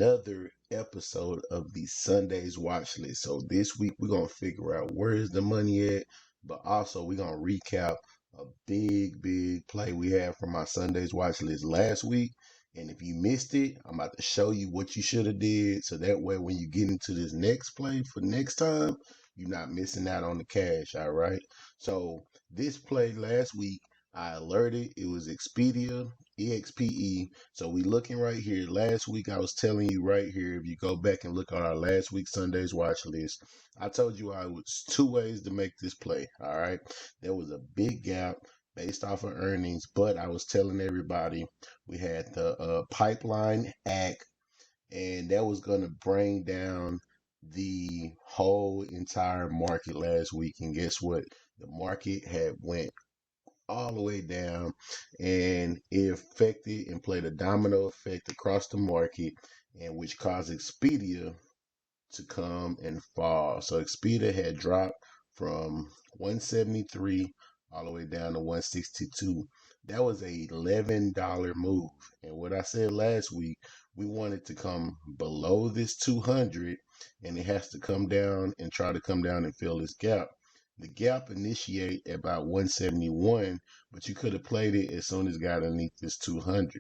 another episode of the Sundays watch list. So this week we're gonna figure out where is the money at, but also we're gonna recap a big play we had from our Sundays watch list last week. And if you missed it, I'm about to show you what you should have did, so that way when you get into this next play for next time, you're not missing out on the cash. All right. So this play last week, I alerted it was Expedia EXPE. So we looking right here. Last week I was telling you right here, if you go back and look at our last week Sundays watch list, I told you I was two ways to make this play. All right. There was a big gap based off of earnings, but I was telling everybody we had the pipeline act, and that was going to bring down the whole entire market last week. And guess what? The market had went all the way down, and it affected and played a domino effect across the market, and which caused Expedia to come and fall. So Expedia had dropped from 173 all the way down to 162. That was a $11 move. And what I said last week, we wanted to come below this 200, and it has to come down and try to come down and fill this gap. The gap initiate at about 171, but you could have played it as soon as it got underneath this 200.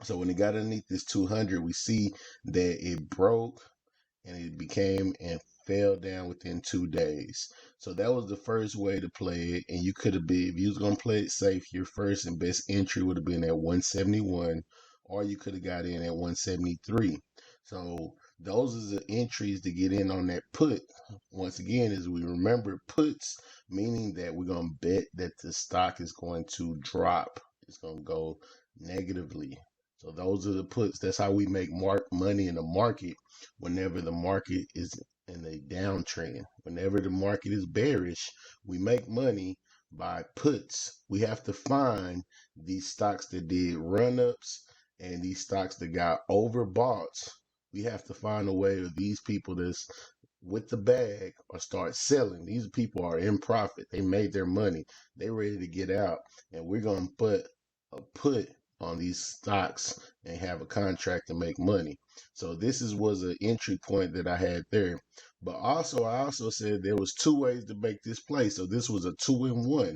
So when it got underneath this 200, we see that it broke and it became and fell down within 2 days. So that was the first way to play it. And you could have been, if you was gonna play it safe, your first and best entry would have been at 171, or you could have got in at 173. So those are the entries to get in on that put. Once again, as we remember, puts meaning that we're gonna bet that the stock is going to drop. It's gonna go negatively. So those are the puts. That's how we make money in the market whenever the market is in a downtrend. Whenever the market is bearish, we make money by puts. We have to find these stocks that did run ups and these stocks that got overbought. We have to find a way of these people that's with the bag or start selling. These people are in profit. They made their money. They ready to get out. And we're going to put a put on these stocks and have a contract to make money. So this was an entry point that I had there. But also, I also said there was two ways to make this play. So this was a 2-in-1.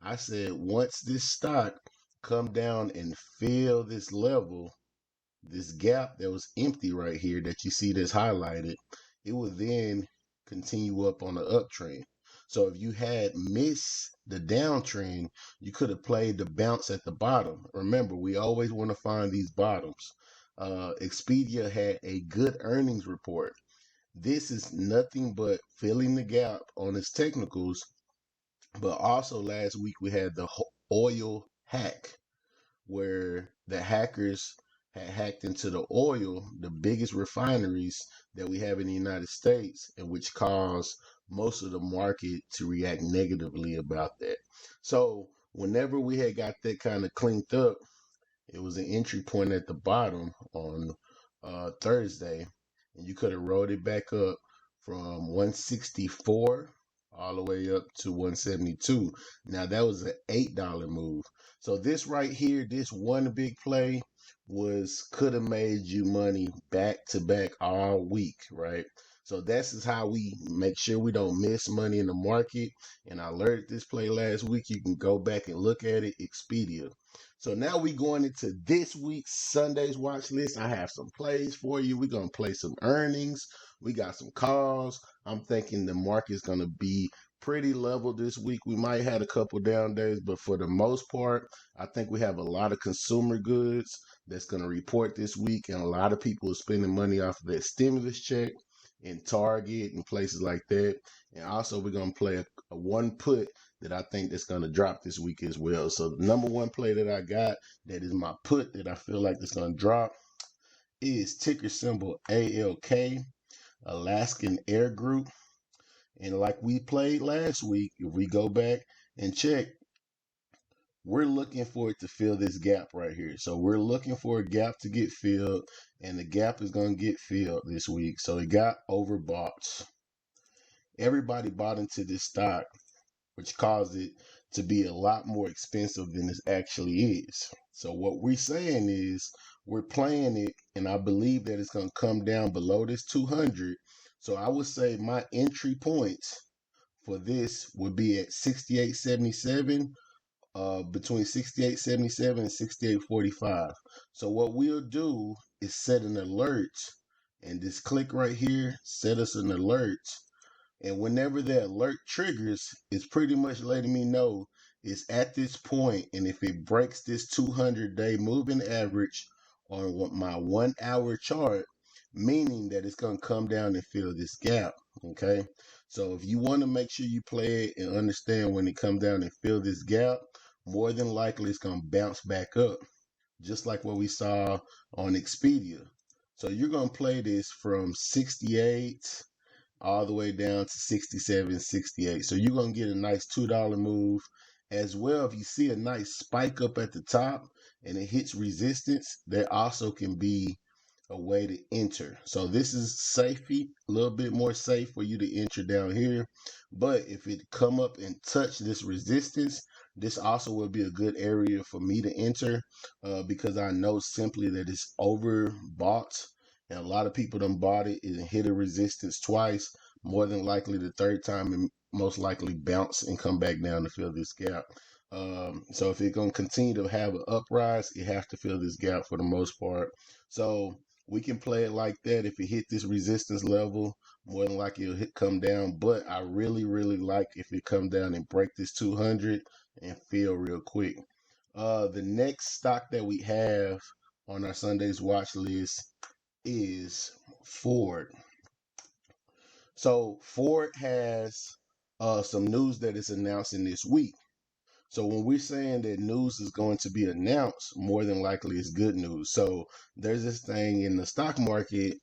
I said once this stock come down and fill this level, this gap that was empty right here that you see that's highlighted, it will then continue up on the uptrend. So if you had missed the downtrend, you could have played the bounce at the bottom. Remember, we always want to find these bottoms. Expedia had a good earnings report. This is nothing but filling the gap on its technicals. But also last week we had the oil hack, where the hackers had hacked into the oil, the biggest refineries that we have in the United States, and which caused most of the market to react negatively about that. So whenever we had got that kind of cleaned up, it was an entry point at the bottom on Thursday, and you could have rolled it back up from 164 all the way up to 172. Now that was an $8 move. So this right here, this one big play could have made you money back to back all week, right? So this is how we make sure we don't miss money in the market. And I learned this play last week. You can go back and look at it, Expedia. So now we going into this week's Sundays watch list. I have some plays for you. We're gonna play some earnings. We got some calls. I'm thinking the market's gonna be pretty level this week. We might have a couple down days, but for the most part, I think we have a lot of consumer goods that's gonna report this week, and a lot of people are spending money off of that stimulus check in Target and places like that. And also we're gonna play a one put that I think that's going to drop this week as well. So the number one play that I got that is my put that I feel like it's going to drop is ticker symbol ALK, Alaskan Air Group. And like we played last week, if we go back and check, we're looking for it to fill this gap right here. So we're looking for a gap to get filled, and the gap is going to get filled this week. So it got overbought. Everybody bought into this stock, which caused it to be a lot more expensive than it actually is. So what we're saying is we're playing it, and I believe that it's going to come down below this 200. So I would say my entry points for this would be at 68.77, between 68.77 and 68.45. So what we'll do is set an alert, and just click right here, set us an alert. And whenever the alert triggers, it's pretty much letting me know it's at this point, and if it breaks this 200-day moving average on my 1 hour chart, meaning that it's going to come down and fill this gap. Okay. So if you want to make sure you play it and understand when it comes down and fill this gap, more than likely it's going to bounce back up, just like what we saw on Expedia. So you're going to play this from 68 all the way down to 67, 68. So you're going to get a nice $2 move as well. If you see a nice spike up at the top and it hits resistance, that also can be a way to enter. So this is safety, a little bit more safe for you to enter down here. But if it come up and touch this resistance, this also will be a good area for me to enter, because I know simply that it's overbought. And a lot of people done bought it and hit a resistance twice. More than likely the third time, and most likely bounce and come back down to fill this gap. So if it's going to continue to have an uprise, it has to fill this gap for the most part. So we can play it like that. If it hit this resistance level, more than likely it'll come down. But I really, really like if it come down and break this 200 and fill real quick. The next stock that we have on our Sunday's watch list is Ford. So Ford has some news that is announcing this week. So when we're saying that news is going to be announced, more than likely it's good news. So there's this thing in the stock market,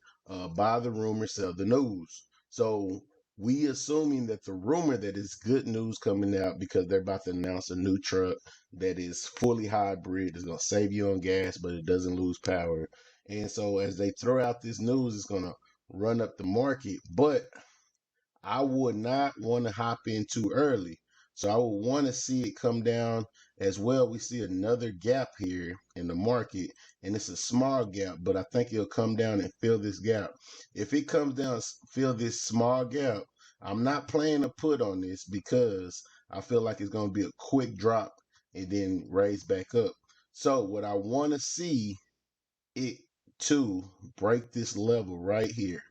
buy the rumor, sell the news. So we assuming that the rumor that is good news coming out because they're about to announce a new truck that is fully hybrid, is going to save you on gas, but it doesn't lose power. And so as they throw out this news, it's going to run up the market. But I would not want to hop in too early. So I would want to see it come down as well. We see another gap here in the market, and it's a small gap, but I think it'll come down and fill this gap. If it comes down, fill this small gap, I'm not playing a put on this because I feel like it's going to be a quick drop and then raise back up. So what I want to see it to break this level right here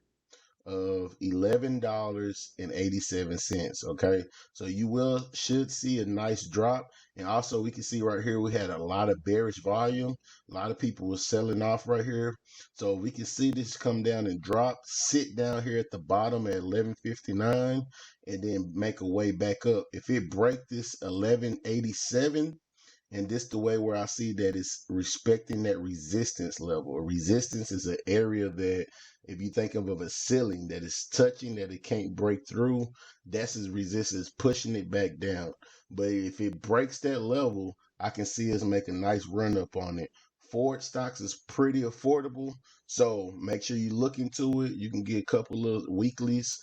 of $11.87. Okay, so you should see a nice drop. And also we can see right here we had a lot of bearish volume. A lot of people were selling off right here. So we can see this come down and drop, sit down here at the bottom at 11.59, and then make a way back up. If it break this 11.87, and this the way where I see that it's respecting that resistance level. A resistance is an area that, if you think of a ceiling that is touching that it can't break through, that's its resistance pushing it back down. But if it breaks that level, I can see us make a nice run up on it. Ford stocks is pretty affordable, so make sure you look into it. You can get a couple of weeklies.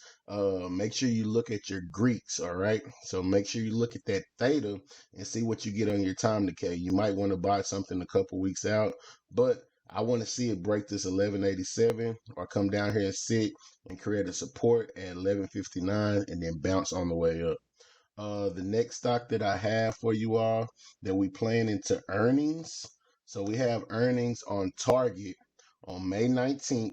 Make sure you look at your Greeks, all right? So make sure you look at that theta and see what you get on your time decay. You might want to buy something a couple weeks out, but I want to see it break this 11.87 or come down here and sit and create a support at 11.59 and then bounce on the way up. The next stock that I have for you all that we plan into earnings. So we have earnings on Target on May 19th.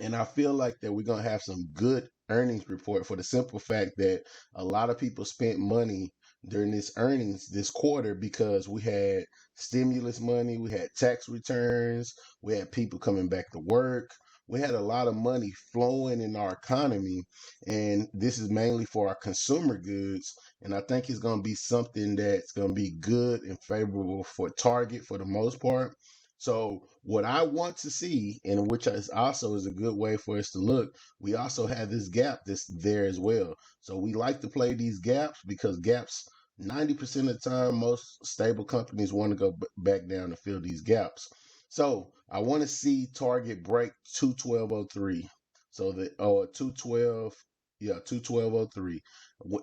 And I feel like that we're going to have some good earnings report for the simple fact that a lot of people spent money during this earnings this quarter because we had stimulus money, we had tax returns, we had people coming back to work. We had a lot of money flowing in our economy, and this is mainly for our consumer goods. And I think it's going to be something that's going to be good and favorable for Target for the most part. So what I want to see, and which is also is a good way for us to look, we also have this gap that's there as well. So we like to play these gaps because gaps, 90% of the time, most stable companies want to go back down to fill these gaps. So I want to see Target break 212.03. So the 212 Yeah, 212.03.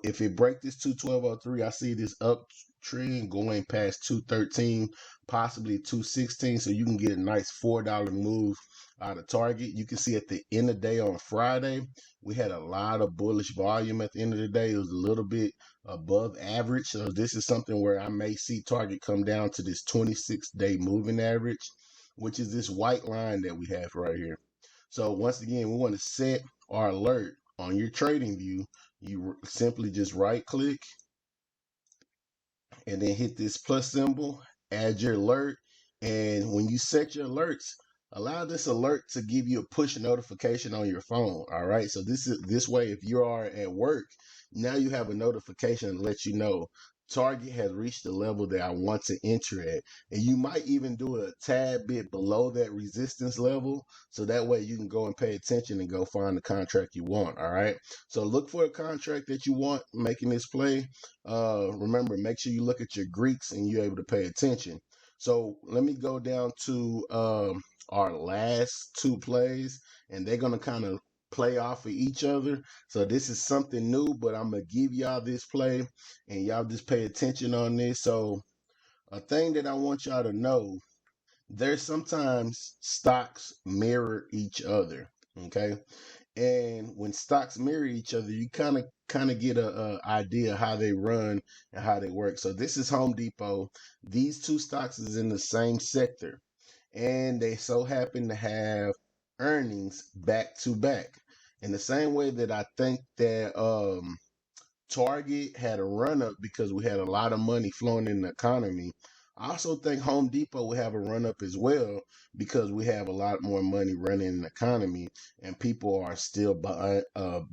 If it break this 212.03, I see this uptrend going past 213, possibly 216. So you can get a nice $4 move out of target. You can see at the end of the day on Friday, we had a lot of bullish volume at the end of the day. It was a little bit above average. So this is something where I may see target come down to this 26-day moving average, which is this white line that we have right here. So once again, we want to set our alert on your trading view. You simply just right click and then hit this plus symbol, add your alert. And when you set your alerts, allow this alert to give you a push notification on your phone. All right. So this way, if you are at work, now you have a notification to let you know target has reached the level that I want to enter at. And you might even do it a tad bit below that resistance level. So that way you can go and pay attention and go find the contract you want. All right. So look for a contract that you want making this play. Remember, make sure you look at your Greeks and you're able to pay attention. So let me go down to our last two plays, and they're going to kind of play off of each other. So this is something new, but I'm going to give y'all this play, and y'all just pay attention on this. So a thing that I want y'all to know, there's sometimes stocks mirror each other. Okay. And when stocks mirror each other, you kind of get a idea how they run and how they work. So this is Home Depot. These two stocks is in the same sector, and they so happen to have earnings back to back. In the same way that I think that Target had a run up because we had a lot of money flowing in the economy. I also think Home Depot will have a run up as well because we have a lot more money running in the economy and people are still buying,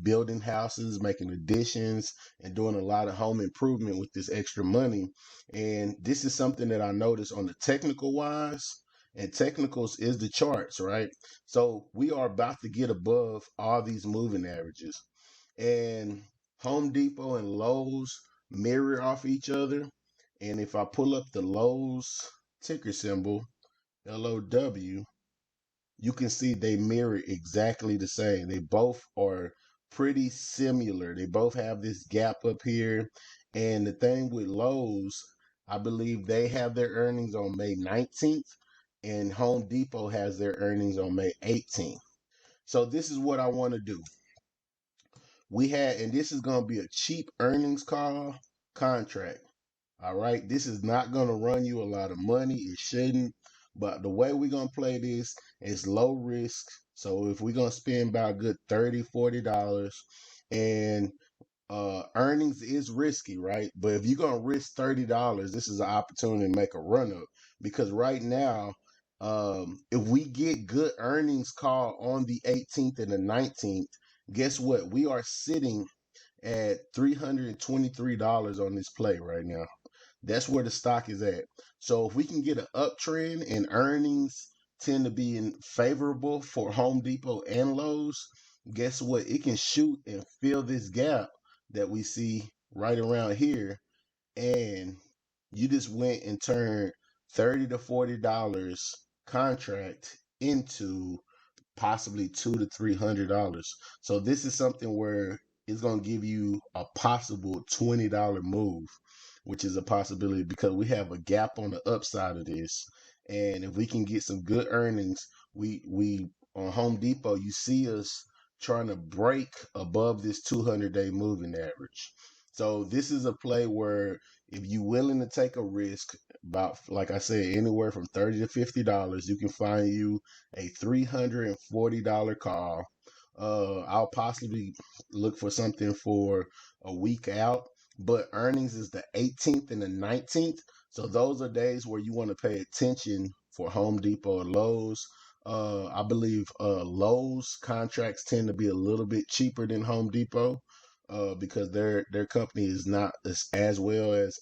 building houses, making additions, and doing a lot of home improvement with this extra money. And this is something that I noticed on the technical wise. And technicals is the charts, right? So we are about to get above all these moving averages. And Home Depot and Lowe's mirror off each other. And if I pull up the Lowe's ticker symbol, LOW, you can see they mirror exactly the same. They both are pretty similar. They both have this gap up here. And the thing with Lowe's, I believe they have their earnings on May 19th, and Home Depot has their earnings on May 18th. So this is what I want to do. And this is going to be a cheap earnings call contract. All right. This is not going to run you a lot of money. It shouldn't. But the way we're going to play this is low risk. So if we're going to spend about a good $30, $40, and earnings is risky, right? But if you're gonna risk $30, this is an opportunity to make a run up because right now, if we get good earnings call on the 18th and the 19th, guess what? We are sitting at $323 on this play right now. That's where the stock is at. So if we can get an uptrend and earnings tend to be favorable for Home Depot and Lowe's, guess what? It can shoot and fill this gap that we see right around here. And you just went and turned $30 to $40 contract into possibly $200 to $300. So this is something where it's going to give you a possible $20 move, which is a possibility because we have a gap on the upside of this. And if we can get some good earnings, we on Home Depot, you see us trying to break above this 200-day moving average. So this is a play where if you're willing to take a risk, about like I said, anywhere from $30 to $50, you can find you a $340 call. I'll possibly look for something for a week out, but earnings is the 18th and the 19th. So those are days where you want to pay attention for Home Depot or Lowe's. I believe Lowe's contracts tend to be a little bit cheaper than Home Depot because their company is not as well as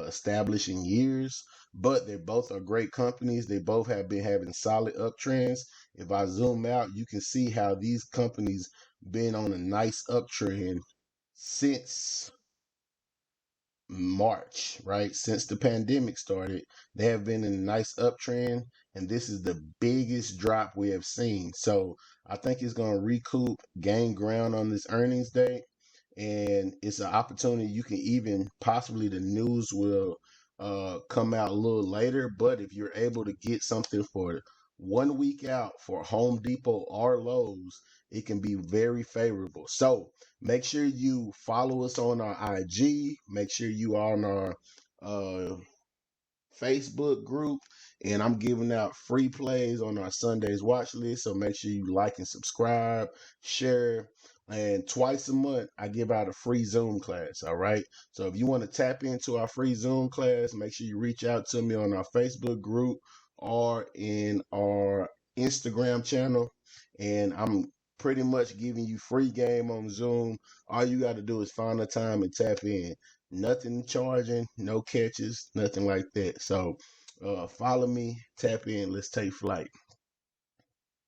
established in years, but they both are great companies. They both have been having solid uptrends. If I zoom out, you can see how these companies been on a nice uptrend since March, right? Since the pandemic started, they have been in a nice uptrend and this is the biggest drop we have seen. So I think it's going to recoup, gain ground on this earnings day, and it's an opportunity. You can even possibly the news will come out a little later, but if you're able to get something for 1 week out for Home Depot or Lowe's, it can be very favorable. So make sure you follow us on our IG. Make sure you are on our uh, Facebook group, and I'm giving out free plays on our Sundays watch list. So make sure you like and subscribe, share, and twice a month I give out a free Zoom class. All right. So if you want to tap into our free Zoom class, make sure you reach out to me on our Facebook group or in our Instagram channel. And I'm pretty much giving you free game on Zoom. All you got to do is find a time and tap in. Nothing charging, no catches, nothing like that. So follow me, tap in, let's take flight.